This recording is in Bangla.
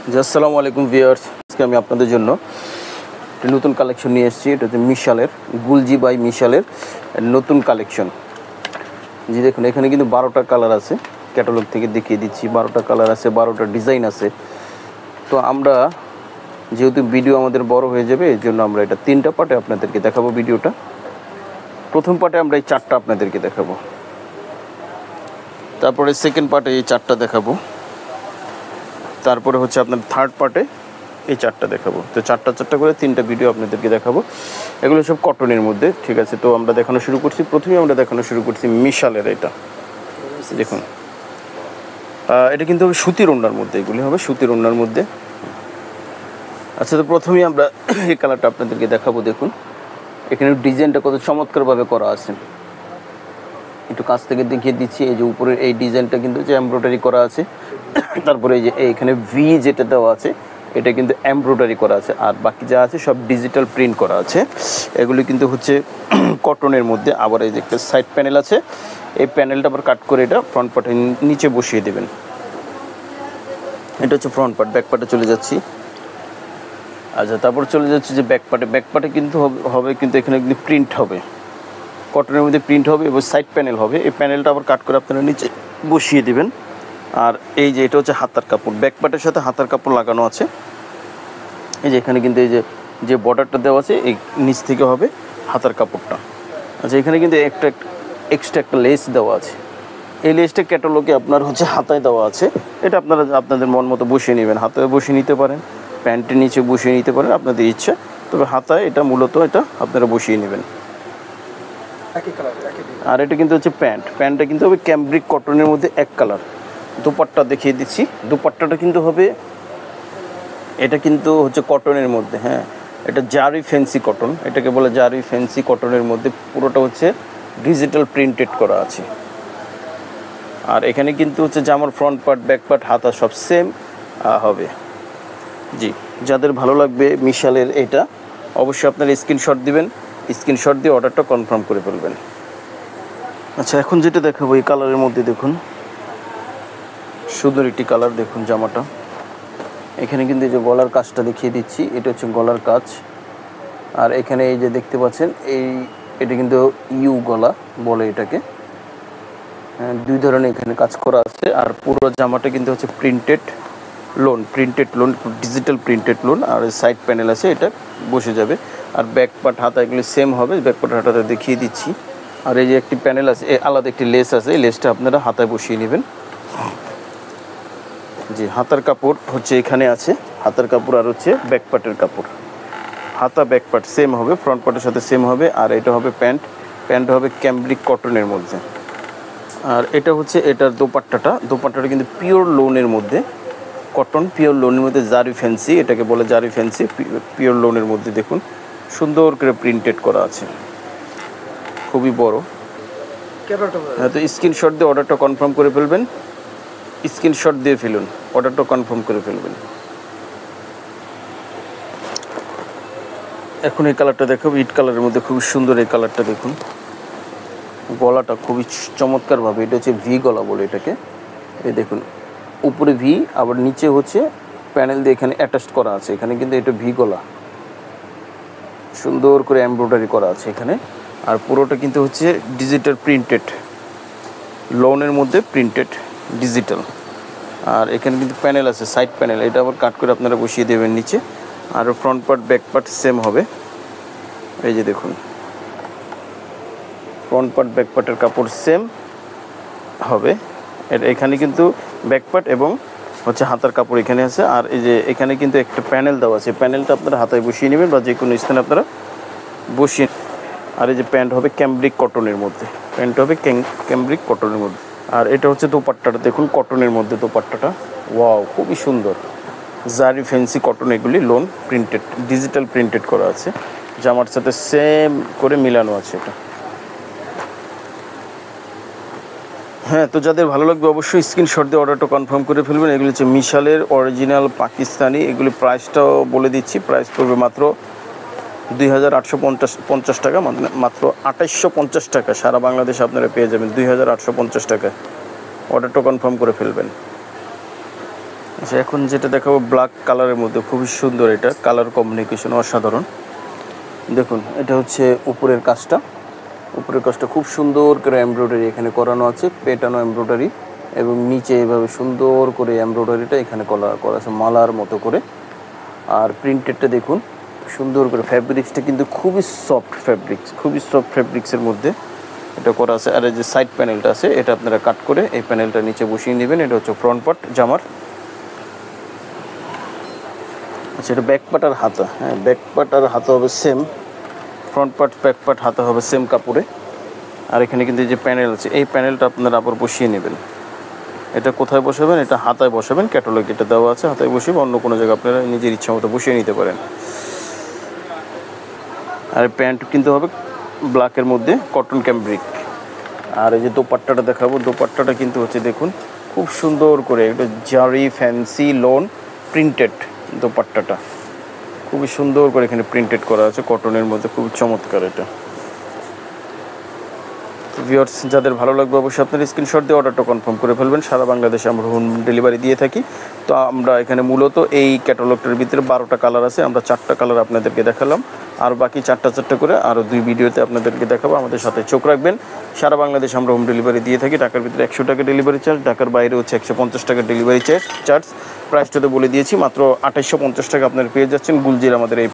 আসসালামু আলাইকুম ভিউয়ার্স, আজকে আমি আপনাদের জন্য একটা নতুন কালেকশন নিয়ে এসেছি। এটা হচ্ছে মিশালের গুলজি বাই মিশালের নতুন কালেকশন। জি দেখুন, এখানে কিন্তু 12টা কালার আছে। ক্যাটালগ থেকে দেখিয়ে দিচ্ছি, 12টা কালার আছে, 12টা ডিজাইন আছে। তো আমরা যেহেতু ভিডিও আমাদের বড় হয়ে যাবে, এই জন্য আমরা এটা 3টা পার্টে আপনাদেরকে দেখাবো ভিডিওটা। প্রথম পার্টে আমরা এই 4টা আপনাদেরকে দেখাবো, তারপরে সেকেন্ড পার্টে এই 4টা দেখাবো, তারপরে হচ্ছে আপনার থার্ড পার্টে এই 4টা দেখাবো। তো 4টা করে 3টা ভিডিও আপনাদেরকে দেখাবো। এগুলো সব কটনের মধ্যে, ঠিক আছে। তো আমরা দেখানো শুরু করছি। প্রথমেই আমরা দেখানো শুরু করছি মিশালের। এটা দেখুন, এটা কিন্তু হবে সুতির ওড়নার মধ্যে, এগুলি হবে সুতির ওড়নার মধ্যে। আচ্ছা, তো প্রথমেই আমরা এই কালারটা আপনাদেরকে দেখাবো। দেখুন এখানে ডিজাইনটা কত চমৎকারভাবে করা আছে, একটু কাছ থেকে দেখিয়ে দিচ্ছি। এই যে উপরের এই ডিজাইনটা কিন্তু যে এমব্রয়ডারি করা আছে, তারপরে এই যে এইখানে ভি যেটা দেওয়া আছে এটা কিন্তু এমব্রয়ডারি করা আছে, আর বাকি যা আছে সব ডিজিটাল প্রিন্ট করা আছে। এগুলি কিন্তু হচ্ছে কটনের মধ্যে। আবার এই যে একটা সাইড প্যানেল আছে, এই প্যানেলটা আবার কাট করে এটা ফ্রন্ট পার্টে নিচে বসিয়ে দেবেন। এটা হচ্ছে ফ্রন্ট পার্ট। ব্যাক পার্টে চলে যাচ্ছি। আচ্ছা, তারপর চলে যাচ্ছে যে ব্যাক পার্টে কিন্তু হবে কিন্তু এখানে কিন্তু প্রিন্ট হবে, কটনের মধ্যে প্রিন্ট হবে এবং সাইড প্যানেল হবে। এই প্যানেলটা আবার কাট করে আপনারা নিচে বসিয়ে দেবেন। আর এই যে এটা হচ্ছে হাতার কাপড়, ব্যাক পার্টের সাথে হাতার কাপড় লাগানো আছে। এই যে এখানে কিন্তু এই যে বর্ডারটা দেওয়া আছে, এই নিচ থেকে হবে হাতার কাপড়টা। আচ্ছা, এখানে কিন্তু এক্সট্রা একটা লেস দেওয়া আছে। এই লেসটা ক্যাটালগে আপনার হচ্ছে হাতায় দেওয়া আছে। এটা আপনারা আপনাদের মন মতো বসিয়ে নেবেন, হাতায় বসিয়ে নিতে পারেন, প্যান্টের নিচে বসিয়ে নিতে পারেন, আপনাদের ইচ্ছা। তবে হাতায় এটা মূলত এটা আপনারা বসিয়ে নেবেন। আর এটা কিন্তু হচ্ছে প্যান্টটা কিন্তু হবে ক্যামব্রিক কটনের মধ্যে এক কালার। দুপাট্টা দেখিয়ে দিচ্ছি। দুপাট্টাটা কিন্তু হবে, এটা কিন্তু হচ্ছে কটনের মধ্যে। হ্যাঁ, এটা জারি ফ্যান্সি কটন, এটাকে বলে জারি ফ্যান্সি কটনের মধ্যে। পুরোটা হচ্ছে ডিজিটাল প্রিন্টেড করা আছে। আর এখানে কিন্তু হচ্ছে জামার ফ্রন্ট পার্ট, ব্যাক পার্ট, হাতা সব সেম হবে। জি, যাদের ভালো লাগবে মিশালের এটা, অবশ্যই আপনারা স্ক্রিনশট দিবেন। স্ক্রিনশট দিয়ে অর্ডারটা কনফার্ম করে ফেলবেন। আচ্ছা, এখন যেটা দেখাবো এই কালারের মধ্যে দেখুন, সুন্দর একটি কালার। দেখুন জামাটা, এখানে কিন্তু এই যে গলার কাজটা দেখিয়ে দিচ্ছি, এটা হচ্ছে গলার কাজ। আর এখানে এই যে দেখতে পাচ্ছেন এটা কিন্তু ইউ গলা বলে এটাকে। দুই ধরনের এখানে কাজ করা আছে। আর পুরো জামাটা কিন্তু হচ্ছে printed lawn, digital printed lawn. আর সাইড প্যানেল আছে, এটা বসে যাবে। আর ব্যাক পার্ট, হাতা এগুলি সেম হবে। ব্যাক পার্ট হাতাটা দেখিয়ে দিচ্ছি। আর এই যে একটি প্যানেল আছে, আলাদা একটি লেস আছে, এই লেসটা আপনারা হাতায় বসিয়ে নেবেন। জি, হাতার কাপড় হচ্ছে এখানে আছে, হাতার কাপড় আর হচ্ছে ব্যাক পার্টের কাপড়। হাতা ব্যাক পার্ট সেম হবে, ফ্রন্ট পার্টের সাথে সেম হবে। আর এটা হবে প্যান্ট হবে ক্যামব্রিক কটনের মধ্যে। আর এটা হচ্ছে এটার দোপাট্টাটা কিন্তু পিওর লোনের মধ্যে, কটন পিওর লোনের মধ্যে, জারি ফ্যান্সি, এটাকে বলে জারি ফ্যান্সি। পিওর লোনের মধ্যে দেখুন সুন্দর করে প্রিন্টেড করা আছে, খুবই বড়। হ্যাঁ, তো স্ক্রিনশট দিয়ে অর্ডারটা কনফার্ম করে ফেলবেন। স্ক্রিনশট দিয়ে ফেলুন, অর্ডারটা কনফার্ম করে ফেলবেন। এখন এই কালারটা দেখাবো, ইট কালারের মধ্যে খুবই সুন্দর এই কালারটা। দেখুন গলাটা খুবই চমৎকারভাবে, এটা হচ্ছে ভি গলা বলে এটাকে। এই দেখুন উপরে ভি, আবার নিচে হচ্ছে প্যানেল দিয়ে এখানে অ্যাটাচ করা আছে। এখানে কিন্তু এটা ভি গলা, সুন্দর করে এমব্রয়ডারি করা আছে এখানে। আর পুরোটা কিন্তু হচ্ছে ডিজিটাল প্রিন্টেড লোনের মধ্যে, প্রিন্টেড ডিজিটাল। আর এখানে কিন্তু প্যানেল আছে, সাইড প্যানেল, এটা আবার কাট করে আপনারা বসিয়ে দেবেন নিচে। আর front part back part same হবে। এই যে দেখুন ফ্রন্ট পার্ট ব্যাক পার্টের কাপড় সেম হবে। এখানে কিন্তু ব্যাক পার্ট এবং হচ্ছে হাতার কাপড় এখানে আছে। আর এই যে এখানে কিন্তু একটা প্যানেল দেওয়া আছে, প্যানেলটা আপনারা হাতায় বসিয়ে নেবেন বা যে কোনো স্থানে আপনারা বসিয়ে। আর এই যে প্যান্ট হবে ক্যামব্রিক কটনের মধ্যে, ক্যামব্রিক কটনের মধ্যে। আর এটা হচ্ছে দোপাট্টাটা, দেখুন কটনের মধ্যে দোপাট্টাটা, ওয়াও খুবই সুন্দর। জারি ফ্যান্সি কটন, এগুলি লোন প্রিন্টেড, ডিজিটাল প্রিন্টেড করা আছে। জামার সাথে সেম করে মিলানো আছে এটা। হ্যাঁ, তো যাদের ভালো লাগবে অবশ্যই স্ক্রিনশট দিয়ে অর্ডারটা কনফার্ম করে ফেলবেন। এগুলি হচ্ছে মিশালের অরিজিনাল পাকিস্তানি। এগুলি প্রাইসটাও বলে দিচ্ছি, প্রাইস পড়বে মাত্র 2850 টাকা, মাত্র 2850 টাকা। সারা বাংলাদেশে আপনারা পেয়ে যাবেন 2850 টাকায়। অর্ডারটা কনফার্ম করে ফেলবেন। আচ্ছা, এখন যেটা দেখাবো ব্ল্যাক কালারের মধ্যে, খুবই সুন্দর। এটা কালার কমিউনিকেশন অসাধারণ। দেখুন, এটা হচ্ছে উপরের কাজটা। উপরের কাজটা খুব সুন্দর করে এমব্রয়ডারি এখানে করানো আছে, পেটানো এমব্রয়ডারি, এবং নিচে এভাবে সুন্দর করে এমব্রয়ডারিটা এখানে করা আছে মালার মতো করে। আর প্রিন্টেডটা দেখুন সুন্দর করে, ফ্যাব্রিক্সটা কিন্তু খুবই সফট ফ্যাব্রিক্স, খুবই সফট ফ্যাব্রিক্সের মধ্যে এটা করা আছে। আর এই যে সাইড প্যানেলটা আছে, এটা আপনারা কাট করে এই প্যানেলটা নিচে বসিয়ে নেবেন। এটা হচ্ছে ফ্রন্ট পার্ট জামার। আচ্ছা, এটা ব্যাক পার্ট আর হাতা। হ্যাঁ, ব্যাক পার্ট আর হাতা হবে same, front part back part হাতা হবে সেম কাপড়ে। আর এখানে কিন্তু যে প্যানেল আছে, এই প্যানেলটা আপনারা আবার বসিয়ে নেবেন। এটা কোথায় বসাবেন? এটা হাতায় বসাবেন। ক্যাটালগ এটা দেওয়া আছে, হাতায় বসিয়ে অন্য কোনো জায়গায় আপনারা নিজের ইচ্ছা মতো বসিয়ে নিতে পারেন। আর প্যান্ট কিন্তু হবে ব্ল্যাকের মধ্যে কটন ক্যাম্ব্রিক। আর এই যে দোপাট্টাটা দেখাবো, দোপাট্টাটা কিন্তু হচ্ছে দেখুন খুব সুন্দর করে এটা জারি ফ্যান্সি লোন প্রিন্টেড দোপাট্টাটা খুবই সুন্দর করে এখানে প্রিন্টেড করা আছে কটনের মধ্যে, খুব চমৎকার। এটা ভিউয়ার্স, যাদের ভালো লাগবে অবশ্যই আপনার স্ক্রিনশট দিয়ে অর্ডারটা কনফার্ম করে ফেলবেন। সারা বাংলাদেশে আমরা হোম ডেলিভারি দিয়ে থাকি। তো আমরা এখানে মূলত এই ক্যাটালগটার ভিতরে 12টা কালার আছে, আমরা 4টা কালার আপনাদেরকে দেখালাম। আর বাকি 4টা করে আরও 2 ভিডিওতে আপনাদেরকে দেখাবো। আমাদের সাথে চোখ রাখবেন। সারা বাংলাদেশে আমরা হোম ডেলিভারি দিয়ে থাকি। ঢাকার ভিতরে 100 টাকা ডেলিভারি চার্জ, ঢাকার বাইরে হচ্ছে 150 টাকা ডেলিভারি চার্জ। প্রাইসটা তো বলে দিয়েছি, মাত্র 2850 টাকা আপনারা পেয়ে যাচ্ছেন গুলজির আমাদের এই